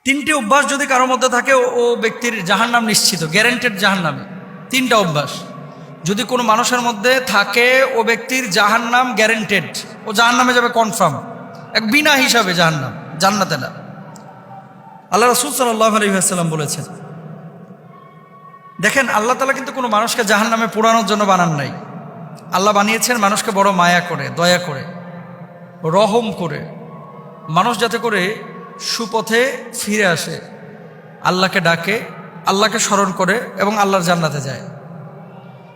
তিনটি অভ্যাস যদি কারোর মধ্যে থাকে ও ব্যক্তির জাহান্নাম নিশ্চিত, গ্যারান্টেড জাহান্নামে। তিনটা অভ্যাস যদি কোনো মানুষের মধ্যে থাকে ও ব্যক্তির জাহান্নাম গ্যারান্টেড, ও জাহান্নামে যাবে কনফার্ম, এক বিনা হিসাবে জাহান্নাম, জান্নাতে না। আল্লাহ রাসূল সাল্লাল্লাহু আলাইহি ওয়াসাল্লাম বলেছেন, দেখেন আল্লাহ তাআলা কিন্তু কোনো মানুষকে জাহান্নামে পোড়ানোর জন্য বানান নাই। আল্লাহ বানিয়েছেন মানুষকে বড় মায়া করে, দয়া করে, রহম করে, মানুষ যাতে করে সুপথে ফিরে আসে, আল্লাহকে ডাকে, আল্লাহকে স্মরণ করে এবং আল্লাহর জান্নাতে যায়।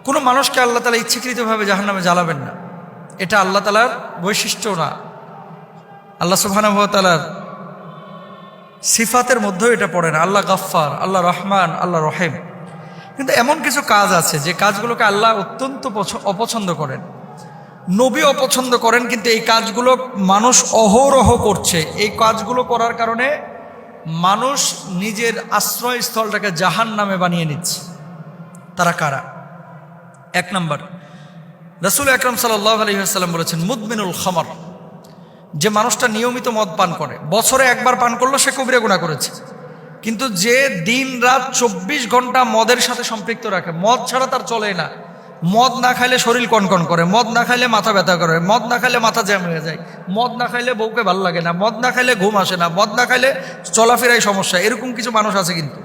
কোনো মানুষকে আল্লাহ তাআলা ইচ্ছাকৃতভাবে জাহান্নামে জ্বালাবেন না, এটা আল্লাহ তাআলার বৈশিষ্ট্য না। আল্লাহ সুবহানাহু ওয়া তাআলার সিফাতের মধ্যেও এটা পড়ে না। আল্লাহ গাফফার, আল্লাহ রহমান, আল্লাহ রহিম। কিন্তু এমন কিছু কাজ আছে যে কাজগুলোকে আল্লাহ অত্যন্ত অপছন্দ করেন, নবী অপছন্দ করেন, কিন্তু এই কাজগুলো মানুষ অহরহ করছে। এই কাজগুলো করার কারণে মানুষ নিজের আশ্রয়স্থলটাকে জাহান্নামে বানিয়ে নিচ্ছে। তারা কারা? এক নম্বর, রাসূল আকরাম সাল্লাল্লাহু আলাইহি ওয়াসাল্লাম বলেছেন, মুদমিনুল খামর, যে মানুষটা নিয়মিত মদ পান করে, বছরে একবার পান করলো সে কবিরা গুনাহ করেছে। কিন্তু যে দিন রাত 24 ঘন্টা মদের সাথে সম্পৃক্ত রাখে, মদ ছাড়া তার চলে না, মদ না খাইলে শরীর কনকন করে, মদ না খাইলে মাথা ব্যথা করে, মদ না খাইলে মাথা জ্যাম হয়ে যায়, মদ না খাইলে বউকে ভালো লাগে না, মদ না খাইলে ঘুম আসে না, মদ না খাইলে চলাফেরায় সমস্যা, এরকম কিছু মানুষ আছে। কিন্তু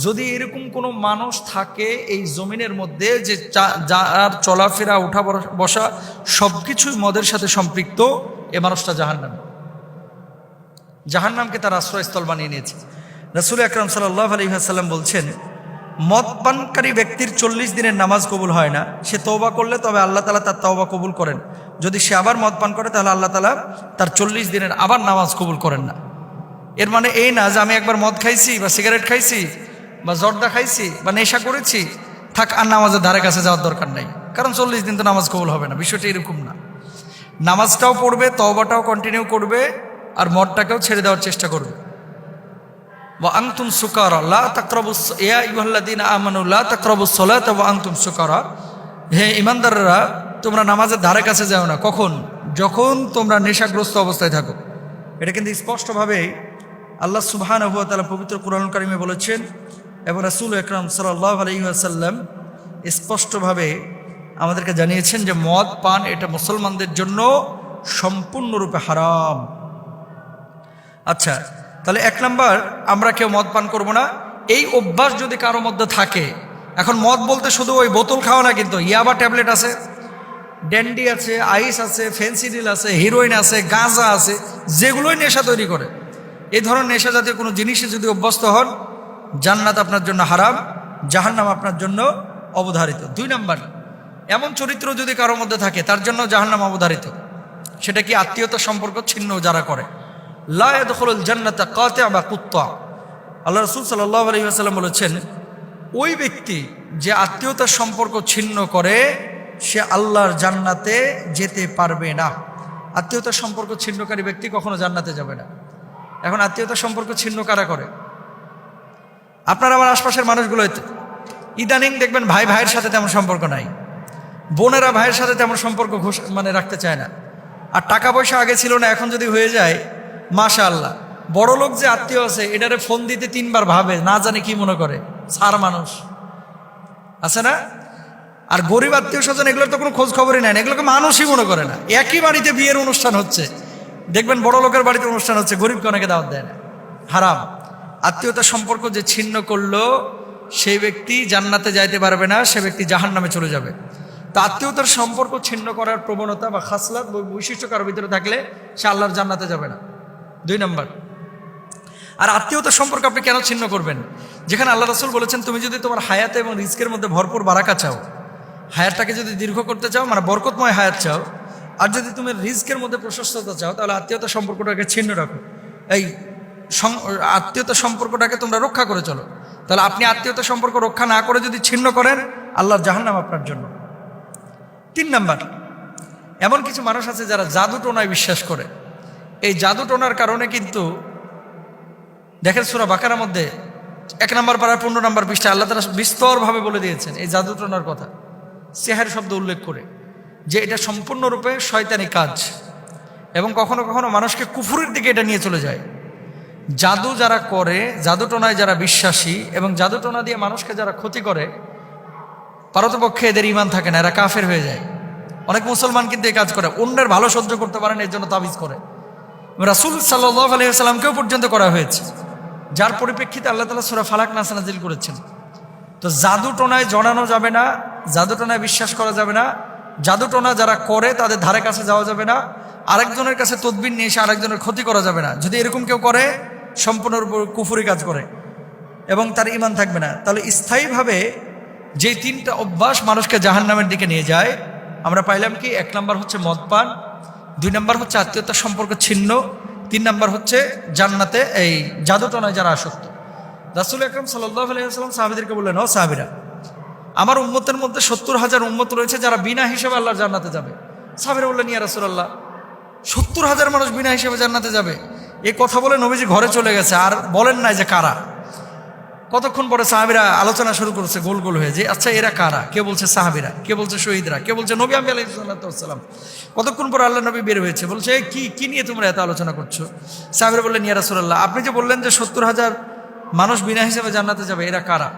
যদি এরকম কোনো মানুষ থাকে এই জমিনের মধ্যে যে যার চলাফেরা, উঠা বসা সব কিছুই মদের সাথে সম্পৃক্ত, এ মানুষটা জাহান্নামকে তার আশ্রয়স্থল বানিয়ে নিয়েছে। রাসূল আকরাম সাল্লাল্লাহু আলাইহি ওয়াসাল্লাম বলছেন, মদ পানকারী ব্যক্তির 40 দিনের নামাজ কবুল হয় না। সে তওবা করলে তবে আল্লাহ তাআলা তার তওবা কবুল করেন। যদি সে আবার মদ পান করে তাহলে আল্লাহ তাআলা তার 40 দিনের আবার নামাজ কবুল করেন না। এর মানে এই না যে আমি একবার মদ খাইছি বা সিগারেট খাইছি বা জর্দা খাইছি বা নেশা করেছি, থাক আর নামাজের ধারে কাছে যাওয়ার দরকার নাই, কারণ 40 দিন তো নামাজ কবুল হবে না। বিষয়টা এরকম না। নামাজটাও পড়বে, তওবাটাও কন্টিনিউ করবে, আর মদটাকেও ছেড়ে দেওয়ার চেষ্টা করবে। ওয়া আনতুম সুকারা লা তাকরাবুস, ইয়া আইয়ুহাল্লাযীনা আমানু লা তাকরাবুস সালাতা ওয়া আনতুম সুকারা, হে ঈমানদাররা তোমরা নামাজের ধারে কাছে যাও না। কখন? যখন তোমরা নেশাগ্রস্ত অবস্থায় থাকো। এটা কিন্তু স্পষ্টভাবে আল্লাহ সুবহানাহু ওয়া তাআলা পবিত্র কুরআনুল কারীমে বলেছেন এবং রাসূল আকরাম সাল্লাল্লাহু আলাইহি ওয়াসাল্লাম স্পষ্টভাবে আমাদেরকে জানিয়েছেন যে মদ পান এটা মুসলমানদের জন্য সম্পূর্ণরূপে হারাম। আচ্ছা, তাহলে এক নাম্বার, আমরা কেউ মদ পান করব না। এই অভ্যাস যদি কারোর মধ্যে থাকে, এখন মদ বলতে শুধু ওই বোতল খাওয়া না, কিন্তু ইয়াবা ট্যাবলেট আছে, ড্যান্ডি আছে, আইস আছে, ফেন্সিডিল আছে, হিরোইন আছে, গাঁজা আছে, যেগুলোই নেশা তৈরি করে, এই ধরনের নেশা জাতীয় কোনো জিনিসে যদি অভ্যস্ত হন, জান্নাত আপনার জন্য হারাম, জাহান্নাম আপনার জন্য অবধারিত। 2 নাম্বার, এমন চরিত্র যদি কারোর মধ্যে থাকে তার জন্য জাহান্নাম অবধারিত। সেটা কি? আত্মীয়তা সম্পর্ক ছিন্ন যারা করে। লা ইয়াদখুলুল জান্নাতা কাতিআ বা কুত্তা। আল্লাহ রাসূল সাল্লাল্লাহু আলাইহি ওয়াসাল্লাম বলেছেন, ওই ব্যক্তি যে আত্মীয়তার সম্পর্ক ছিন্ন করে সে আল্লাহর জান্নাতে যেতে পারবে না। আত্মীয়তার সম্পর্ক ছিন্নকারী ব্যক্তি কখনো জান্নাতে যাবে না। এখন আত্মীয়তার সম্পর্ক ছিন্ন কারা করে? আপনার আমার আশপাশের মানুষগুলো। ইদানিং দেখবেন ভাই ভাইয়ের সাথে তেমন সম্পর্ক নাই, বোনেরা ভাইয়ের সাথে তেমন সম্পর্ক রাখতে চায় না। আর টাকা পয়সা আগে ছিল না, এখন যদি হয়ে যায় মাশাআল্লাহ। বড় লোক যে আত্মীয় আছে এটারে ফোন দিতে 3 বার ভাবে, না জানে কি মনে করে, সার মানুষ আছে না। আর গরিব আত্মীয় স্বজন এগুলোর তো কোনো খোঁজ খবরই নেয় না, এগুলোকে মানুষই মনে করে না। একই বাড়িতে বিয়ের অনুষ্ঠান হচ্ছে, দেখবেন বড় লোকের বাড়িতে অনুষ্ঠান হচ্ছে, গরিবকে অনেকে দাওয়াত দেয় না। হারাম। আত্মীয়তার সম্পর্ক যে ছিন্ন করলো সেই ব্যক্তি জান্নাতে যাইতে পারবে না, সে ব্যক্তি জাহান্নামে চলে যাবে। তা আত্মীয়তার সম্পর্ক ছিন্ন করার প্রবণতা বা খাসলাত বৈশিষ্ট্য কারোর ভিতরে থাকলে সে আল্লাহর জান্নাতে যাবে না। 2 নাম্বার। আর আত্মীয়তার সম্পর্ক আপনি কেন ছিন্ন করবেন? যেখানে আল্লাহ রাসূল বলেছেন, তুমি যদি তোমার হায়াতে এবং রিজকের মধ্যে ভরপুর বারাকা চাও, হায়াতটাকে যদি দীর্ঘ করতে চাও, মানে বরকতময় হায়াত চাও, আর যদি তুমি রিজকের মধ্যে প্রশস্ততা চাও, তাহলে আত্মীয়তার সম্পর্কটাকে ছিন্ন রাখো। এই আত্মীয়তার সম্পর্কটাকে তোমরা রক্ষা করে চলো। তাহলে আপনি আত্মীয়তার সম্পর্ক রক্ষা না করে যদি ছিন্ন করেন, আল্লাহর জাহান্নাম আপনার জন্য। 3 নাম্বার, এমন কিছু মানুষ আছে যারা জাদু টোনায় বিশ্বাস করে। এই জাদু টোনার কারণে কিন্তু দেখেন সূরা বাকারার মধ্যে 1 নম্বর পারা 15 নম্বর পৃষ্ঠা আল্লাহ তাআলা বিস্তরভাবে বলে দিয়েছেন এই জাদু টোনার কথা, সিহর শব্দ উল্লেখ করে, যে এটা সম্পূর্ণরূপে শয়তানি কাজ এবং কখনো কখনো মানুষকে কুফরের দিকে এটা নিয়ে চলে যায়। জাদু যারা করে, জাদুটোনায় যারা বিশ্বাসী এবং জাদুটোনা দিয়ে মানুষকে যারা ক্ষতি করে, পারতপক্ষে এদের ঈমান থাকে না, এরা কাফের হয়ে যায়। অনেক মুসলমান কিন্তু এই কাজ করে, অন্যের ভালো সহ্য করতে পারে না, এর জন্য তাবিজ করে। রাসূল সাল্লাল্লাহু আলাইহি ওয়াসাল্লামকেও পর্যন্ত করা হয়েছে, যার পরিপ্রেক্ষিতে আল্লাহ তাআলা সূরা ফালাক নাস নাজিল করেছেন। তো জাদুটোনায় জড়ানো যাবে না, জাদুটোনায় বিশ্বাস করা যাবে না, জাদুটোনা যারা করে তাদের ধারে কাছে যাওয়া যাবে না, আরেকজনের কাছে তদবির নিয়ে এসে আরেকজনের ক্ষতি করা যাবে না। যদি এরকম কেউ করে, সম্পূর্ণরূপে কুফরি কাজ করে এবং তার ঈমান থাকবে না। তাহলে স্থায়ীভাবে যেই তিনটা অভ্যাস মানুষকে জাহান্নামের দিকে নিয়ে যায়, আমরা পাইলাম কি? 1 নম্বর হচ্ছে মদপান, 2 নম্বর হচ্ছে আত্মীয়তার সম্পর্ক ছিন্ন, 3 নম্বর হচ্ছে জান্নাতে এই জাদুটোনায় যারা আসক্ত। রাসূল আকরাম সাল্লাল্লাহু আলাইহি ওয়াসাল্লাম সাহাবীদেরকে বললেন, ও সাহাবীরা, আমার উম্মতের মধ্যে 70,000 উম্মত রয়েছে যারা বিনা হিসেবে আল্লাহর জান্নাতে যাবে। সাহাবীরা বললেন, ইয়া রাসূলুল্লাহ, 70,000 মানুষ বিনা হিসেবে জান্নাতে যাবে? এই কথা বলে নবীজি ঘরে চলে গেছে, আর বলেন নাই যে কারা। কতক্ষণ পরে সাহাবীরা আলোচনা শুরু করেছে গোল গোল হয়ে, যে আচ্ছা এরা কারা? কে বলছে সাহাবীরা, কে বলছে শহীদরা, কে বলছে নবী আলাইহিস সালাম। কতক্ষণ পরে আল্লাহ নবী বের হয়েছে, বলছে কি নিয়ে তোমরা এত আলোচনা করছো? সাহাবীরা বললেন, ইয়া রাসূলুল্লাহ, আপনি যে বললেন যে 70,000 মানুষ বিনা হিসেবে জান্নাতে যাবে, এরা কারা?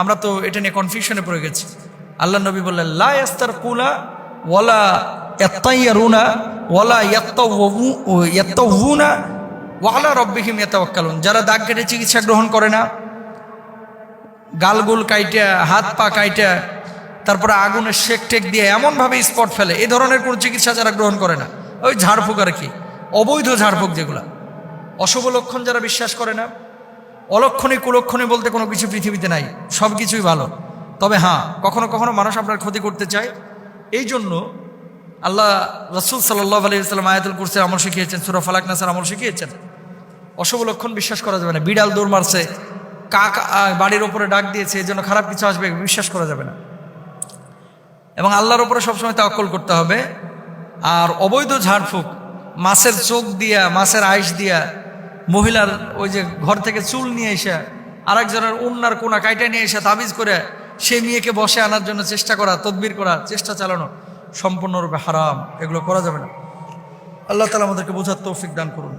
আমরা তো এটা নিয়ে কনফিউশনে পড়ে গেছি। আল্লাহ নবী বললেন, লা ইয়াস্তারকুনা ওয়ালা ইয়াত্তাইয়ারুনা ওয়ালা ইয়াত্তাউনা ওয়ালা রাব্বিহিম ইয়াতাওয়াক্কালুন। যারা দাগ কেটে চিকিৎসা গ্রহণ করে না, গালগুল কাইটা, হাত পা কাইটা, তারপরে আগুনের শেক টেক দিয়ে এমনভাবে স্পট ফেলে, এই ধরনের কোনো চিকিৎসা যারা গ্রহণ করে না, ওই ঝাড়ফুঁক আর কি, অবৈধ ঝাড়ফুঁক যেগুলা, অশুভ লক্ষণ যারা বিশ্বাস করে না, অলক্ষণী কুলক্ষণী বলতে কোনো কিছু পৃথিবীতে নাই, সব কিছুই ভালো। তবে হ্যাঁ, কখনো কখনো মানুষ আপনার ক্ষতি করতে চায়। এই জন্য আল্লাহ রাসূল সাল্লাল্লাহু আলাইহি ওয়াসাল্লাম আয়াতুল কুরসির আমল শিখিয়েছেন, সূরা ফালাক নাসের আমল শিখিয়েছেন। অশুভ লক্ষণ বিশ্বাস করা যাবে না। বিড়াল দৌড় মারছে, কাক বাড়ির ওপরে ডাক দিয়েছে, এই জন্য খারাপ কিছু আসবে, বিশ্বাস করা যাবে না। এবং আল্লাহর ওপরে সবসময় তাওয়াক্কুল করতে হবে। আর অবৈধ ঝাড়ফুঁক, মাছের চোখ দিয়া, মাছের আইস দিয়া, মহিলার ওই যে ঘর থেকে চুল নিয়ে এসে আরেকজনের উন্নার কোনা কাইটা নিয়ে এসে তাবিজ করে সেই মেয়েকে বসে আনার জন্য চেষ্টা করা, তদবির করা, চেষ্টা চালানো সম্পূর্ণরূপে হারাম। এগুলো করা যাবে না। আল্লাহ তাআলা আমাদেরকে বোঝার তৌফিক দান করুন।